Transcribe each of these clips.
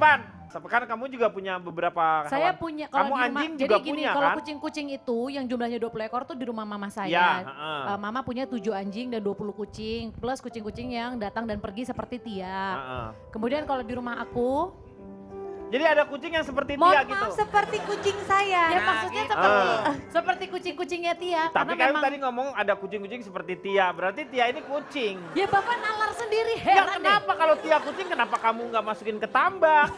Ipan, kan kamu juga punya beberapa Saya hewan. punya, Kamu kalau di rumah, anjing jadi juga gini, punya kalau kan? kucing-kucing itu yang jumlahnya 20 ekor tuh di rumah mama saya. Iya, heeh. Mama punya 7 anjing dan 20 kucing, plus kucing-kucing yang datang dan pergi seperti Tia. Heeh. Kemudian kalau di rumah aku, Jadi ada kucing yang seperti Mohon Tia maaf gitu. seperti kucing saya. ya maksudnya gitu. seperti kucing-kucingnya Tia. Tapi karena kamu memang, tadi ngomong ada kucing-kucing seperti Tia, berarti Tia ini kucing. ya Bapak nalar sendiri, Ya heran deh. kenapa kalau Tia kucing, kenapa kamu nggak masukin ke tambak?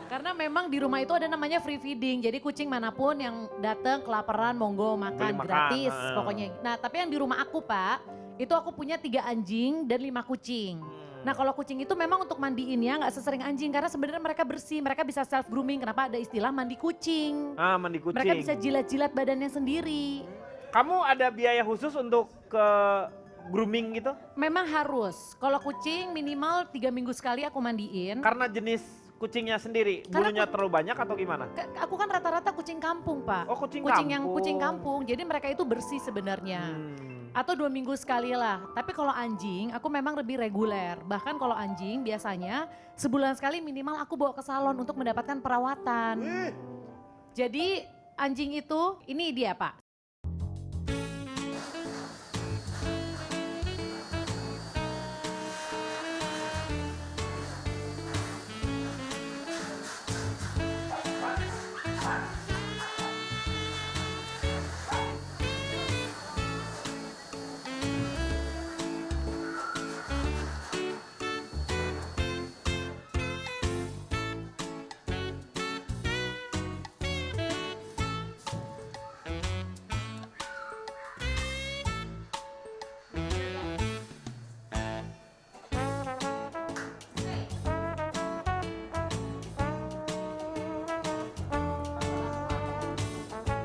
Karena memang di rumah itu ada namanya free feeding. Jadi kucing manapun yang datang kelaparan monggo Boleh makan makan, gratis heeh. pokoknya. Nah, tapi yang di rumah aku, Pak, itu aku punya 3 anjing dan 5 kucing. Nah, kalau kucing itu memang untuk mandiinnya nggak sesering anjing karena sebenarnya mereka bersih, mereka bisa self grooming. Kenapa ada istilah mandi kucing? Mandi kucing. Mereka bisa jilat-jilat badannya sendiri. Kamu ada biaya khusus untuk ke grooming gitu? Memang harus. Kalau kucing minimal 3 minggu sekali aku mandiin. Karena jenis kucingnya sendiri, Karena bulunya terlalu banyak atau gimana? Aku kan rata-rata kucing kampung, Pak. Oh, kucing yang kampung. kucing kampung. Jadi mereka itu bersih sebenarnya. Atau 2 minggu sekali lah. Tapi kalau anjing aku memang lebih reguler. Bahkan kalau anjing biasanya sebulan sekali minimal aku bawa ke salon untuk mendapatkan perawatan. Jadi anjing itu ini dia, Pak.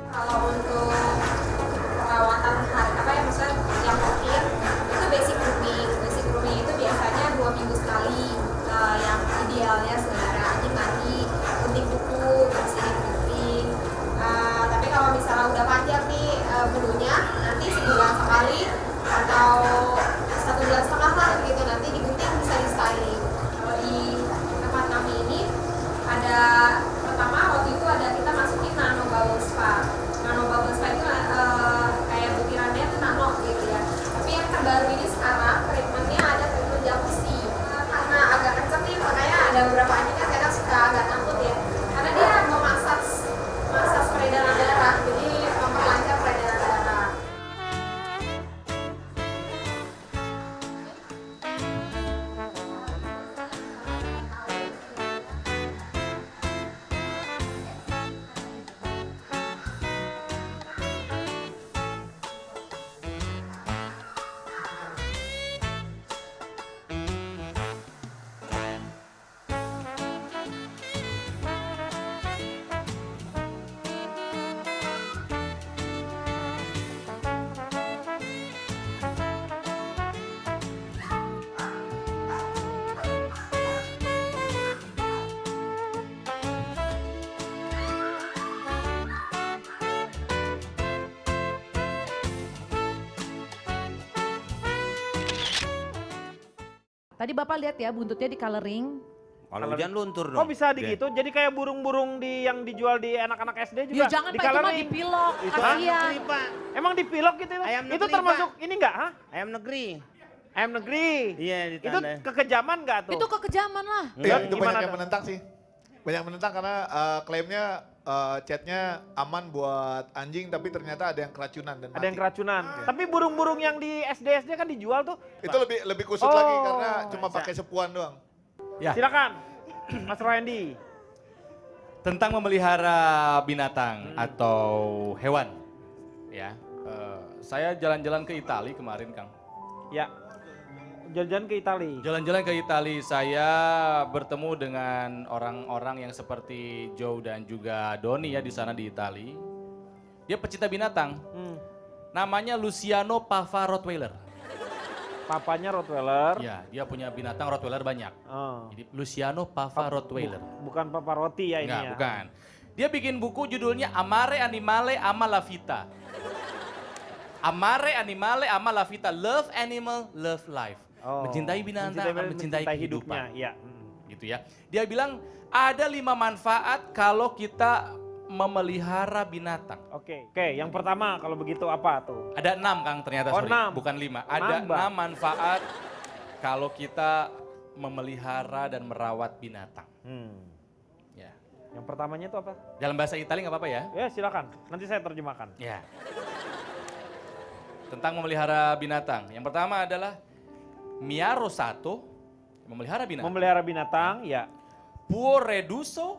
Kalau untuk perawatan apa ya, misalnya yang rutin itu basic grooming. Basic grooming itu biasanya 2 minggu sekali. Yang idealnya sebenarnya anjing mandi, gunting kuku, bersihin kuping. Tapi kalau misalnya udah panjang nih belunya, nanti sebulan sekali atau 1,5 bulan lah gitu, nanti digunting bisa di styling. Kalau di tempat kami ini ada, pertama waktu itu ada kita masukin nano bubble spa. Nano bubble spa itu kayak butirannya tuh nano gitu ya. Tapi yang terbaru ini sekarang treatmentnya ada treatment jacuzzi. Karena agak kenceng nih, makanya ada beberapa anjing kan kadang suka agak takut ya. Karena dia memasas peredaran darah, jadi memperlancar peredaran darah. Tadi Bapak lihat ya buntutnya di coloring. Kalau hujan luntur dong. Oh bisa Dia. gitu, jadi kayak burung-burung yang dijual di anak-anak SD juga? Ya jangan Pak, itu mah coloring? dipilok, Itu kasihan. negeri, Pak. Emang dipilok gitu? Ayam Itu negeri, termasuk Pak. ini enggak? Hah? Ayam negeri. Ayam negeri? Iya, Itu ditanda. kekejaman enggak tuh? Itu kekejaman lah. Iya, itu Gimana banyak yang tuh? menentang sih. Banyak yang menentang karena klaimnya catnya aman buat anjing tapi ternyata ada yang keracunan dan Ada yang mati. keracunan. Tapi burung-burung yang di SD kan dijual tuh. Itu lebih kusut Oh, lagi karena cuma bisa. pakai sepuan doang. Ya, Silakan, Mas Roendi. tentang memelihara binatang atau hewan. Ya, saya jalan-jalan ke Italia kemarin, Kang. Ya, jalan-jalan ke Italia. Jalan-jalan ke Italia, saya bertemu dengan orang-orang yang seperti Joe dan juga Doni ya di sana di Italia. Dia pecinta binatang. Namanya Luciano Pava Rottweiler. Papanya Rottweiler. Ya, dia punya binatang Rottweiler banyak. Oh. Jadi Luciano Pava Rottweiler. Bukan Papa Roti ya ini Enggak, ya. bukan. Dia bikin buku judulnya Amare Animale Ama la Vita. Amare Animale Ama la Vita. Love Animal, Love Life. Oh, Mencintai binatang, mencintai hidupnya. kehidupan. Iya. Gitu. gitu ya. Dia bilang ada 5 manfaat kalau kita memelihara binatang. Oke, yang pertama kalau begitu apa tuh? Ada 6 Kang ternyata, Oh, sorry, 6. bukan 5. Ada Nambah. 6 manfaat kalau kita memelihara dan merawat binatang. Ya. Yang pertamanya itu apa? Dalam bahasa Italia nggak apa-apa ya? Ya silakan, nanti saya terjemahkan. Ya. Tentang memelihara binatang. Yang pertama adalah miaro sato, memelihara binatang. Memelihara binatang, ya. Può reduso,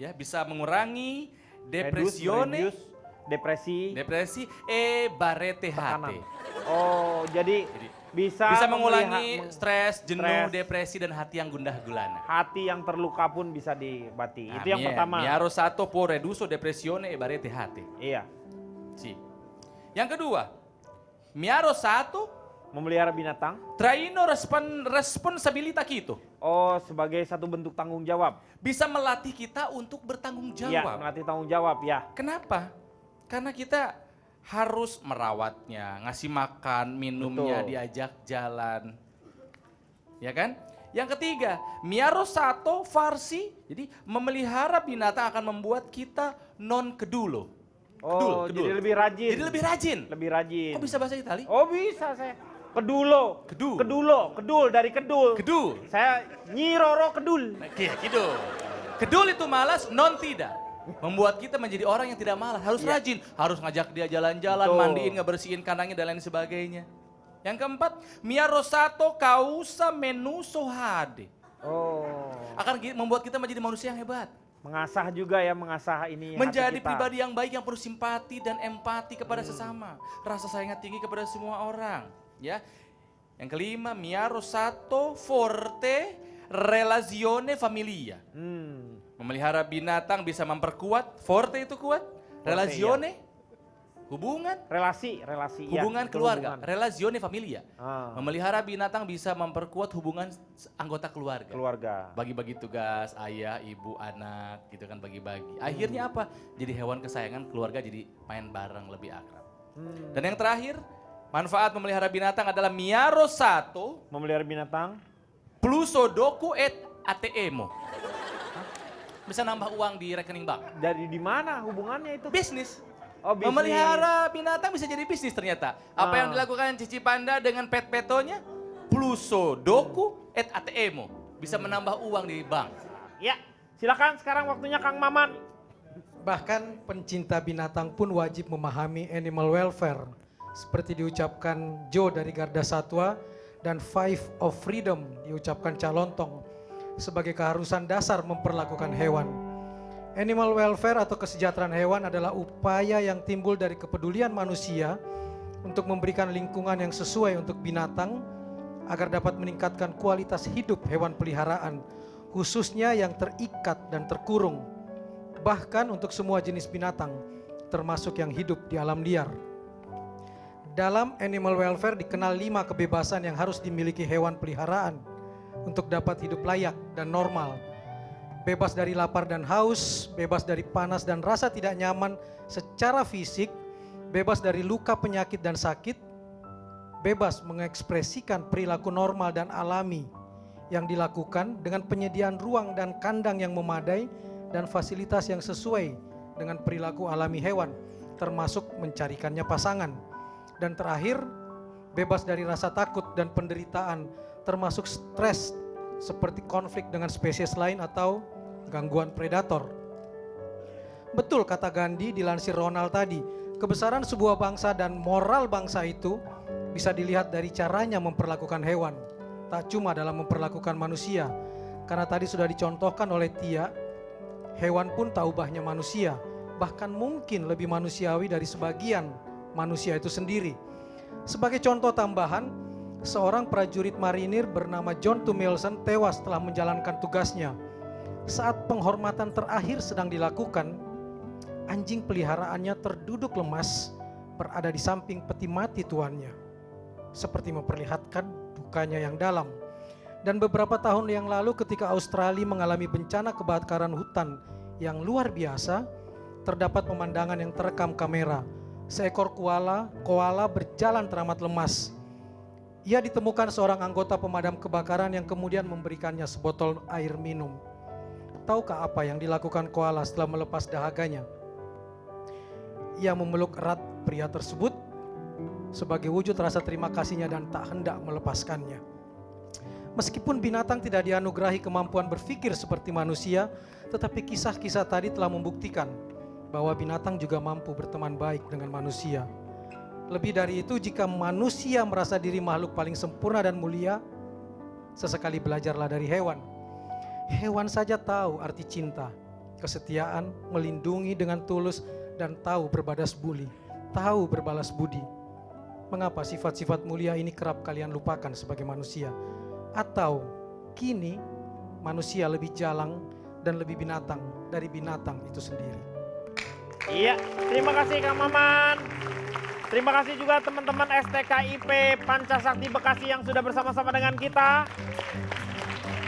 ya bisa mengurangi depresione, Reduce, depresi, depresi, e barete tekanan. hati. Oh, jadi bisa Bisa mengurangi memeliha- stres, jenuh, stres. depresi dan hati yang gundah gulana. hati yang terluka pun bisa dibati. Itu yang pertama. Miaro sato può reduso depresione e barete hati. Iya, Si. Yang kedua, miaro sato memelihara binatang. traino responsabilità kita. Oh, sebagai satu bentuk tanggung jawab. Bisa melatih kita untuk bertanggung Iya, jawab. melatih tanggung jawab ya. Kenapa? Karena kita harus merawatnya, ngasih makan, minumnya, Betul. diajak jalan. Ya kan? Yang ketiga, miaro sato farsi. Jadi memelihara binatang akan membuat kita non kedulo. Oh, Kedul. jadi lebih rajin. Jadi lebih rajin. Lebih rajin. Kok bisa bahasa Itali? Oh, bisa saya. Kedulo. Kedul. Kedul dari kedul. Kedul. Saya nyiroro kedul. Iya, kedul. Kedul itu malas, non tidak. Membuat kita menjadi orang yang tidak malas. Harus rajin, harus ngajak dia jalan-jalan, Betul. mandiin, ngebersihin kandangnya dan lain sebagainya. Yang keempat, miaro sato causa menuso hade. Oh, Akan membuat kita menjadi manusia yang hebat. mengasah juga ya, mengasah ini Menjadi hati kita. pribadi yang baik yang penuh simpati dan empati kepada sesama. Rasa sayangnya tinggi kepada semua orang. Ya. Yang kelima, miaro sato forte relazione familia. Memelihara binatang bisa memperkuat, forte itu kuat, relazione, hubungan, relasi ya, hubungan betul, keluarga, hubungan. relazione familia. Ah, Memelihara binatang bisa memperkuat hubungan anggota keluarga. keluarga. Bagi-bagi tugas, ayah, ibu, anak, gitu kan bagi-bagi. Akhirnya apa? Jadi hewan kesayangan keluarga jadi main bareng lebih akrab. Dan yang terakhir, manfaat memelihara binatang adalah miaro sato Memelihara binatang. pluso doku et ATM. Bisa nambah uang di rekening bank. Dari di mana hubungannya itu? Bisnis. Oh, bisnis. Memelihara binatang bisa jadi bisnis ternyata. Apa yang dilakukan Cici Panda dengan pet-petonya? Pluso doku et ATM. Bisa menambah uang di bank. Ya, silakan sekarang waktunya Kang Maman. Bahkan pencinta binatang pun wajib memahami animal welfare. Seperti diucapkan Joe dari Garda Satwa dan Five of Freedom diucapkan Calontong sebagai keharusan dasar memperlakukan hewan. Animal welfare atau kesejahteraan hewan adalah upaya yang timbul dari kepedulian manusia untuk memberikan lingkungan yang sesuai untuk binatang agar dapat meningkatkan kualitas hidup hewan peliharaan, khususnya yang terikat dan terkurung. Bahkan untuk semua jenis binatang, termasuk yang hidup di alam liar. Dalam animal welfare dikenal 5 kebebasan yang harus dimiliki hewan peliharaan untuk dapat hidup layak dan normal. Bebas dari lapar dan haus, bebas dari panas dan rasa tidak nyaman secara fisik, bebas dari luka penyakit dan sakit, bebas mengekspresikan perilaku normal dan alami yang dilakukan dengan penyediaan ruang dan kandang yang memadai dan fasilitas yang sesuai dengan perilaku alami hewan, termasuk mencarikannya pasangan. Dan terakhir, bebas dari rasa takut dan penderitaan, termasuk stres seperti konflik dengan spesies lain atau gangguan predator. Betul kata Gandhi dilansir Ronald tadi, kebesaran sebuah bangsa dan moral bangsa itu bisa dilihat dari caranya memperlakukan hewan, tak cuma dalam memperlakukan manusia. Karena tadi sudah dicontohkan oleh Tia, hewan pun tak ubahnya manusia, bahkan mungkin lebih manusiawi dari sebagian manusia itu sendiri. Sebagai contoh tambahan, seorang prajurit marinir bernama John Tumilson tewas setelah menjalankan tugasnya. Saat penghormatan terakhir sedang dilakukan, anjing peliharaannya terduduk lemas berada di samping peti mati tuannya, seperti memperlihatkan dukanya yang dalam. Dan beberapa tahun yang lalu ketika Australia mengalami bencana kebakaran hutan yang luar biasa, terdapat pemandangan yang terekam kamera. Seekor koala berjalan teramat lemas. Ia ditemukan seorang anggota pemadam kebakaran yang kemudian memberikannya sebotol air minum. Tahukah apa yang dilakukan koala setelah melepas dahaganya? Ia memeluk erat pria tersebut sebagai wujud rasa terima kasihnya dan tak hendak melepaskannya. Meskipun binatang tidak dianugerahi kemampuan berpikir seperti manusia, tetapi kisah-kisah tadi telah membuktikan bahwa binatang juga mampu berteman baik dengan manusia. Lebih dari itu, jika manusia merasa diri makhluk paling sempurna dan mulia, sesekali belajarlah dari hewan. Hewan saja tahu arti cinta, kesetiaan, melindungi dengan tulus, dan tahu berbalas budi, tahu berbalas budi. Mengapa sifat-sifat mulia ini kerap kalian lupakan sebagai manusia? Atau kini manusia lebih jalang dan lebih binatang dari binatang itu sendiri? Iya, terima kasih Kang Maman. Terima kasih juga teman-teman STKIP Pancasakti Bekasi yang sudah bersama-sama dengan kita.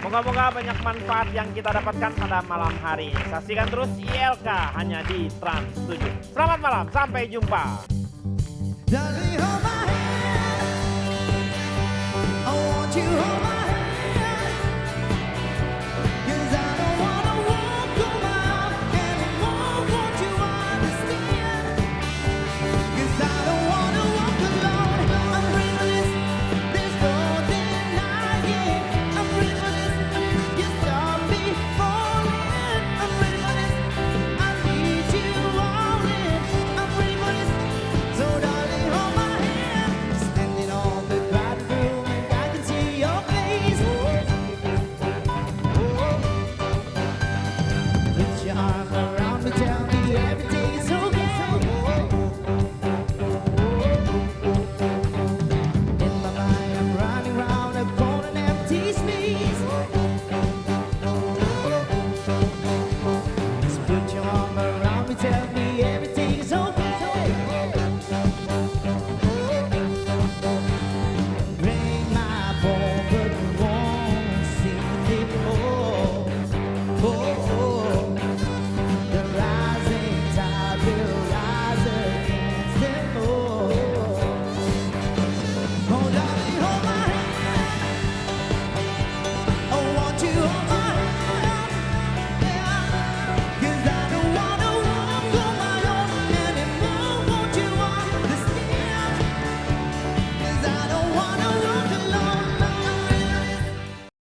Moga-moga banyak manfaat yang kita dapatkan pada malam hari ini. Saksikan terus ILK hanya di Trans 7. Selamat malam, sampai jumpa. Dari